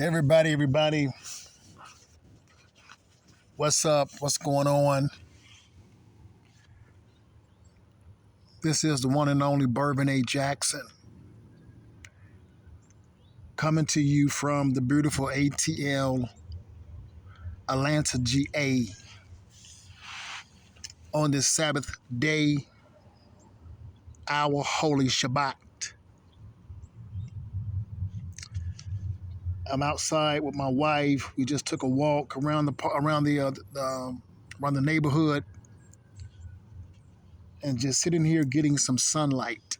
Everybody, what's up? What's going on? This is the one and only Bervin A. Jackson coming to you from the beautiful ATL, Atlanta, GA, on this Sabbath day, our holy Shabbat. I'm outside with my wife. We just took a walk around the neighborhood and just sitting here getting some sunlight.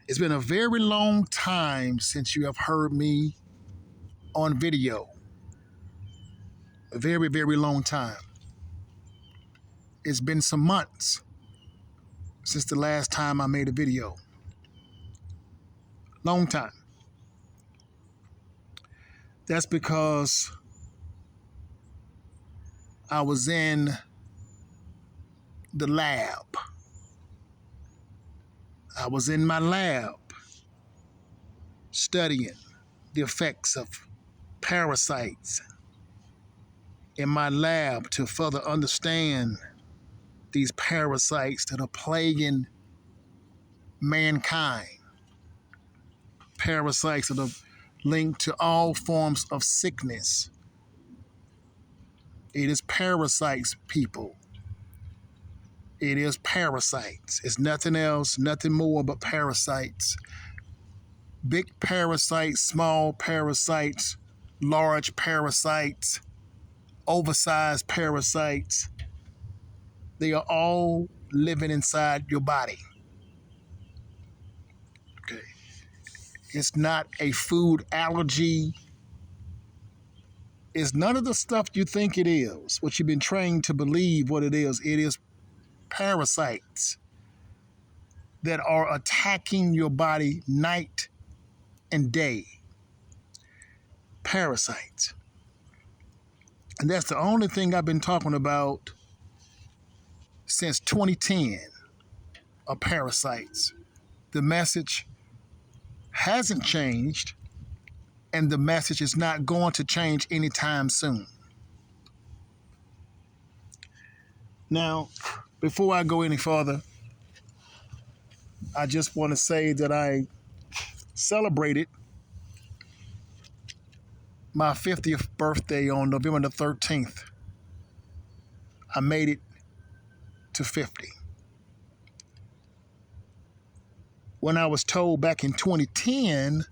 It's been a very long time since you have heard me on video. A very, very long time. It's been some months since the last time I made a video. Long time. That's because I was in the lab. I was in my lab studying the effects of parasites in my lab to further understand these parasites that are plaguing mankind. Parasites that are linked to all forms of sickness. It is parasites, people. It is parasites. It's nothing else, nothing more but parasites. Big parasites, small parasites, large parasites, oversized parasites. They are all living inside your body. Okay. It's not a food allergy. It's none of the stuff you think it is, what you've been trained to believe what it is. It is parasites that are attacking your body night and day. Parasites. And that's the only thing I've been talking about since 2010 are parasites. The message hasn't changed, and the message is not going to change anytime soon. Now, before I go any further, I just want to say that I celebrated my 50th birthday on November the 13th. I made it to 50. When I was told back in 2010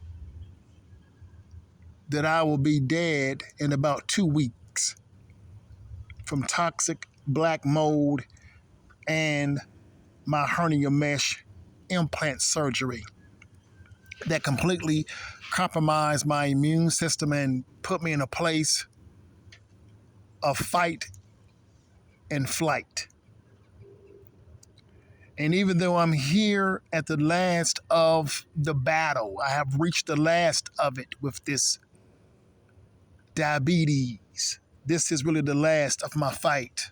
that I will be dead in about 2 weeks from toxic black mold and my hernia mesh implant surgery that completely compromised my immune system and put me in a place of fight and flight. And even though I'm here at the last of the battle, I have reached the last of it with this diabetes. This is really the last of my fight.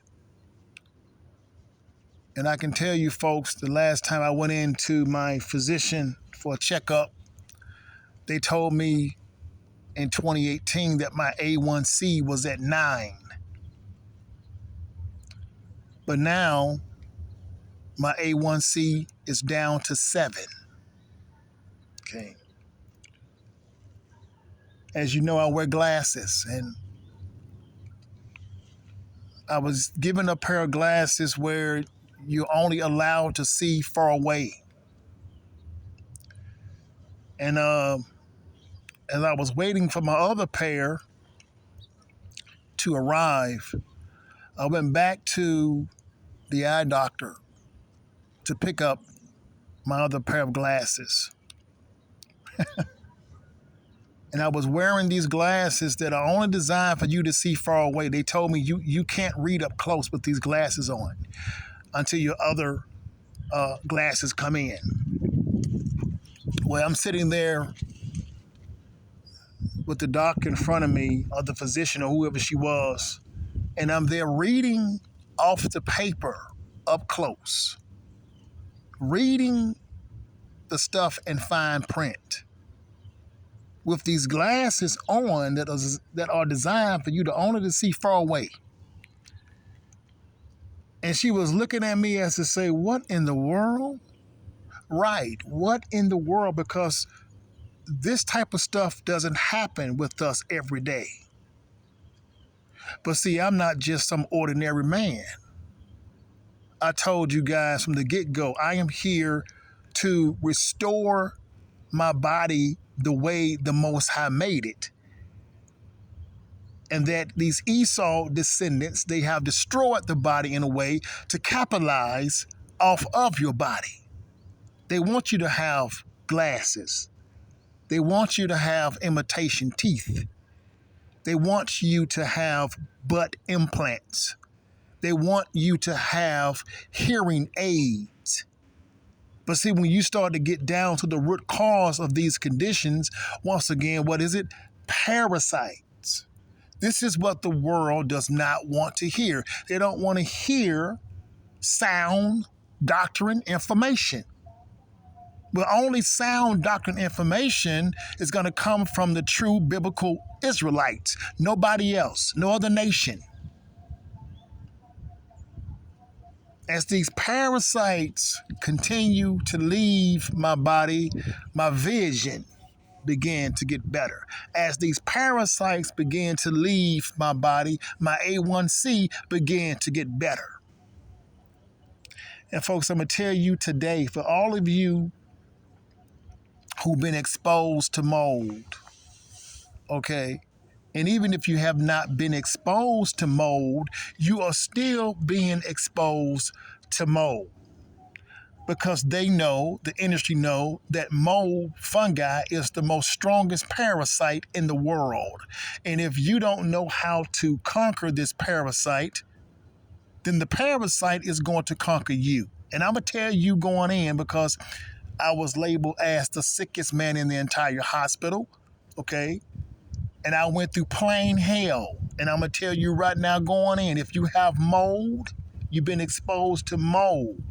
And I can tell you folks, the last time I went into my physician for a checkup, they told me in 2018 that my A1C was at 9. But now my A1C is down to 7. Okay. As you know, I wear glasses, and I was given a pair of glasses where you're only allowed to see far away. And as I was waiting for my other pair to arrive, I went back to the eye doctor to pick up my other pair of glasses. And I was wearing these glasses that are only designed for you to see far away. They told me you can't read up close with these glasses on until your other glasses come in. Well, I'm sitting there with the doc in front of me, or the physician, or whoever she was, and I'm there reading off the paper up close, reading the stuff in fine print. with these glasses on that are designed for you to only to see far away. And she was looking at me as to say, what in the world? Right, what in the world? Because this type of stuff doesn't happen with us every day. But see, I'm not just some ordinary man. I told you guys from the get-go, I am here to restore my body the way the Most High made it. And that these Esau descendants, they have destroyed the body in a way to capitalize off of your body. They want you to have glasses. They want you to have imitation teeth. They want you to have butt implants. They want you to have hearing aids. But see, when you start to get down to the root cause of these conditions, once again, what is it? Parasites. This is what the world does not want to hear. They don't want to hear sound doctrine information. But only sound doctrine information is going to come from the true biblical Israelites. Nobody else, no other nation. As these parasites continue to leave my body, my vision began to get better. As these parasites began to leave my body, my A1C began to get better. And folks, I'm going to tell you today, for all of you who've been exposed to mold, okay? And even if you have not been exposed to mold, you are still being exposed to mold. Because they know, the industry know, that mold fungi is the most strongest parasite in the world. And if you don't know how to conquer this parasite, then the parasite is going to conquer you. And I'm going to tell you going in, because I was labeled as the sickest man in the entire hospital, okay? And I went through plain hell. And I'm going to tell you right now going in, if you have mold, you've been exposed to mold.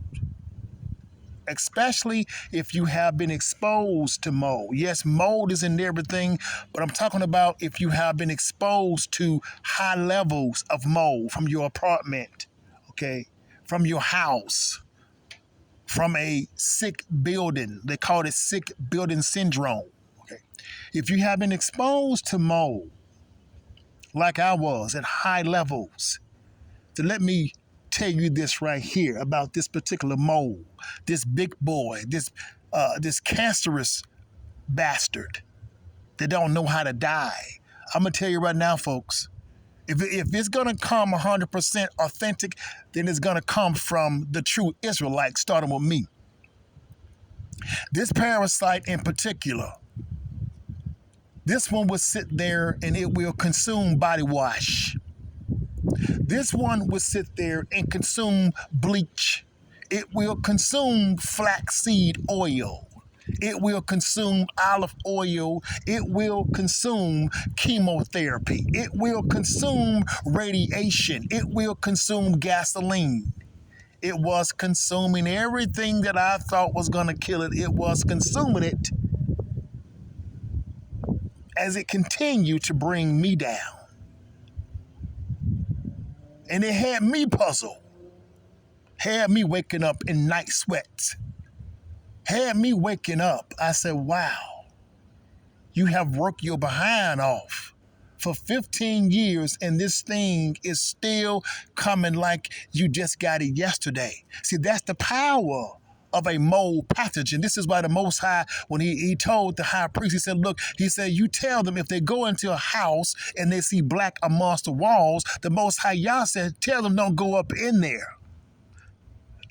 Especially if you have been exposed to mold. Yes, mold is in everything, but I'm talking about if you have been exposed to high levels of mold from your apartment, okay, from your house, from a sick building. They call it sick building syndrome. Okay. If you have been exposed to mold, like I was at high levels, then let me tell you this right here about this particular mold, this big boy, this cancerous bastard that don't know how to die. I'm gonna tell you right now, folks, if it's gonna come 100% authentic, then it's gonna come from the true Israelite, starting with me. This parasite in particular, this one will sit there and it will consume body wash. This one will sit there and consume bleach. It will consume flaxseed oil. It will consume olive oil. It will consume chemotherapy. It will consume radiation. It will consume gasoline. It was consuming everything that I thought was going to kill it. It was consuming it as it continued to bring me down. And it had me puzzled, had me waking up in night sweats, had me waking up. I said, wow, you have worked your behind off for 15 years and this thing is still coming like you just got it yesterday. See, that's the power of a mold pathogen. This is why the Most High, when he told the high priest, he said, look, he said, you tell them if they go into a house and they see black amongst the walls, the Most High Yah said, tell them don't go up in there.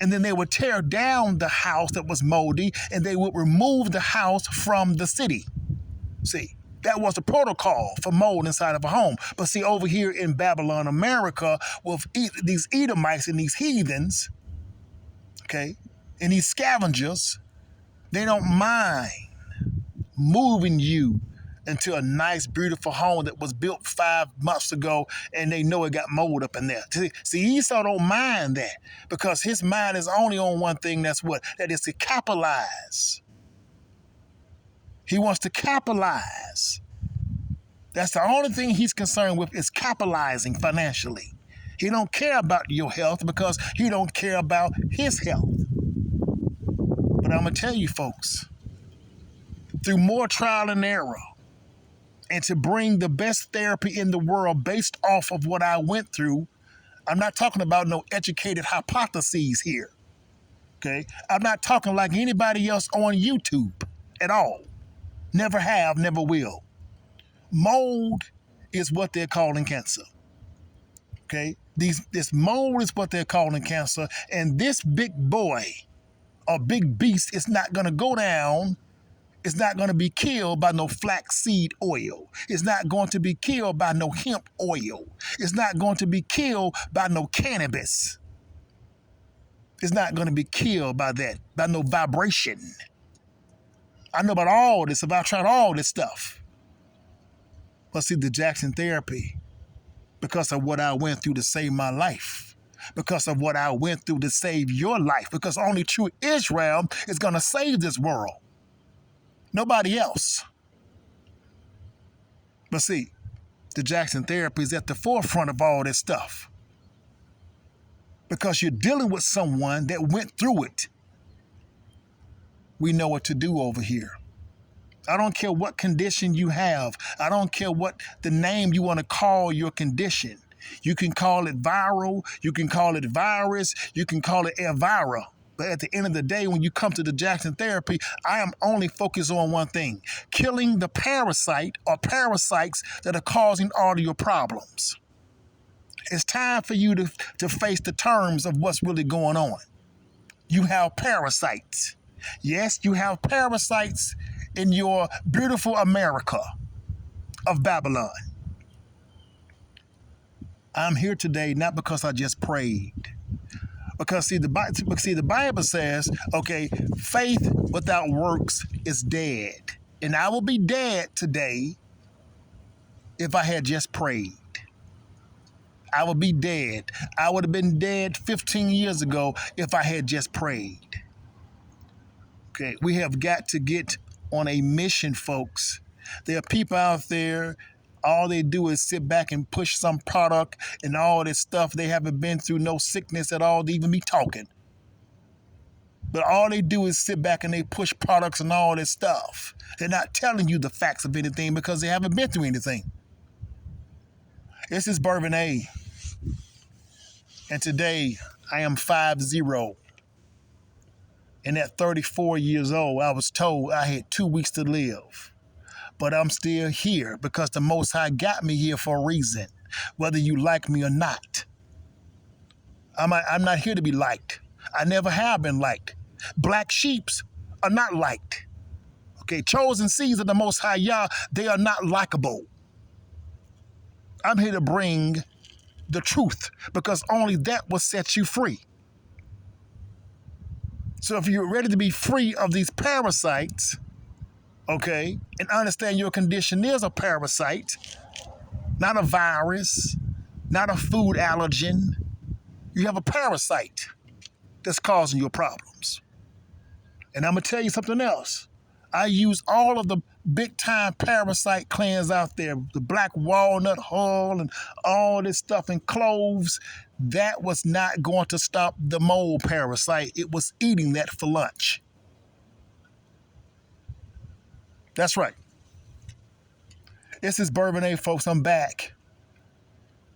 And then they would tear down the house that was moldy and they would remove the house from the city. See, that was the protocol for mold inside of a home. But see, over here in Babylon, America, with these Edomites and these heathens, okay, and these scavengers, they don't mind moving you into a nice, beautiful home that was built 5 months ago and they know it got mold up in there. See, Esau don't mind that because his mind is only on one thing, that's what? That is to capitalize He wants to capitalize. That's the only thing he's concerned with, is capitalizing financially. He don't care about your health because he don't care about his health. But I'm going to tell you folks, through more trial and error, and to bring the best therapy in the world based off of what I went through, I'm not talking about no educated hypotheses here. Okay? I'm not talking like anybody else on YouTube at all. Never have, never will. Mold is what they're calling cancer. Okay? This mold is what they're calling cancer. And this big boy or big beast is not going to go down. It's not going to be killed by no flaxseed oil. It's not going to be killed by no hemp oil. It's not going to be killed by no cannabis. It's not going to be killed by that, by no vibration. I know about all this, I've tried all this stuff. But see, the Jackson therapy, because of what I went through to save my life, because of what I went through to save your life, because only true Israel is going to save this world. Nobody else. But see, the Jackson therapy is at the forefront of all this stuff. Because you're dealing with someone that went through it. We know what to do over here. I don't care what condition you have. I don't care what the name you want to call your condition. You can call it viral. You can call it virus. You can call it Elvira. But at the end of the day, when you come to the Jackson therapy, I am only focused on one thing: killing the parasite or parasites that are causing all of your problems. It's time for you to face the terms of what's really going on. You have parasites. Yes, you have parasites in your beautiful America of Babylon. I'm here today not because I just prayed. Because see, the Bible says, okay, faith without works is dead. And I will be dead today if I had just prayed. I would be dead. I would have been dead 15 years ago if I had just prayed. Okay, we have got to get on a mission, folks. There are people out there, all they do is sit back and push some product and all this stuff. They haven't been through no sickness at all to even be talking. But all they do is sit back and they push products and all this stuff. They're not telling you the facts of anything because they haven't been through anything. This is Bervin A. And today I am 5-0. And at 34 years old, I was told I had 2 weeks to live. But I'm still here because the Most High got me here for a reason, whether you like me or not. I'm not here to be liked. I never have been liked. Black sheeps are not liked. Okay, chosen seeds of the Most High Yah, they are not likable. I'm here to bring the truth because only that will set you free. So if you're ready to be free of these parasites, okay, and understand your condition is a parasite, not a virus, not a food allergen. You have a parasite that's causing your problems. And I'm going to tell you something else. I use all of the big-time parasite cleanse out there, the black walnut hull and all this stuff and cloves. That was not going to stop the mold parasite. It was eating that for lunch. That's right. This is Bervin A, folks. I'm back.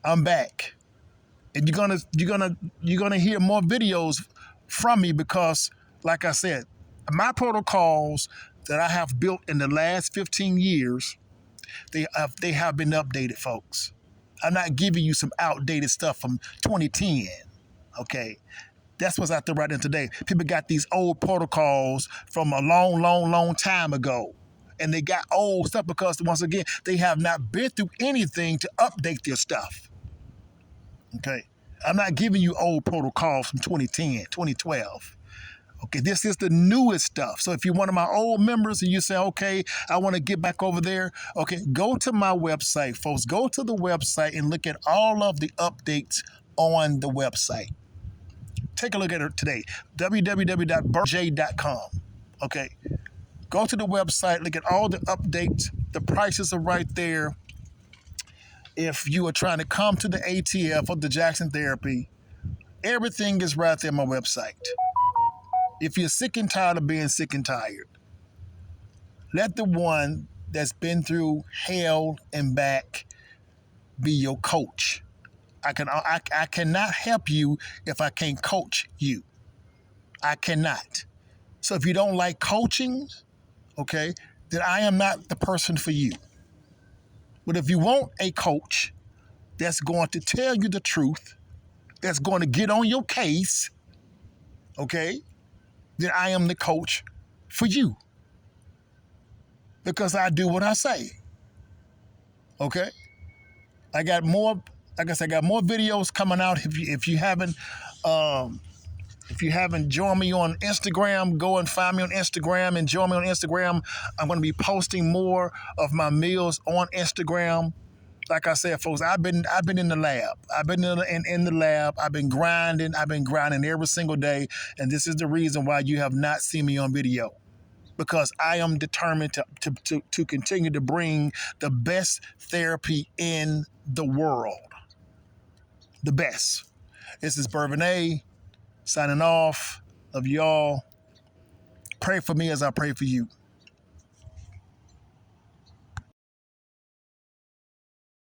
And you're gonna hear more videos from me because, like I said, my protocols that I have built in the last 15 years, they have been updated, folks. I'm not giving you some outdated stuff from 2010. Okay. That's what's out there right now today. People got these old protocols from a long time ago. And they got old stuff because, once again, they have not been through anything to update their stuff. Okay? I'm not giving you old protocols from 2010, 2012. Okay, this is the newest stuff. So if you're one of my old members and you say, okay, I want to get back over there, okay, go to my website, folks. Go to the website and look at all of the updates on the website. Take a look at it today, www.berj.com. Okay. Go to the website, look at all the updates. The prices are right there. If you are trying to come to the ATF or the Jackson Therapy, everything is right there on my website. If you're sick and tired of being sick and tired, let the one that's been through hell and back be your coach. I cannot help you if I can't coach you. I cannot. So if you don't like coaching, okay, then I am not the person for you. But if you want a coach that's going to tell you the truth, that's going to get on your case, okay, then I am the coach for you. Because I do what I say. Okay? I got more, like I said, I got more videos coming out. If you haven't joined me on Instagram, go and find me on Instagram and join me on Instagram. I'm going to be posting more of my meals on Instagram. Like I said, folks, I've been in the lab. I've been in the lab. I've been grinding every single day. And this is the reason why you have not seen me on video. Because I am determined to continue to bring the best therapy in the world. The best. This is Bervin signing off. Love y'all. Pray for me as I pray for you.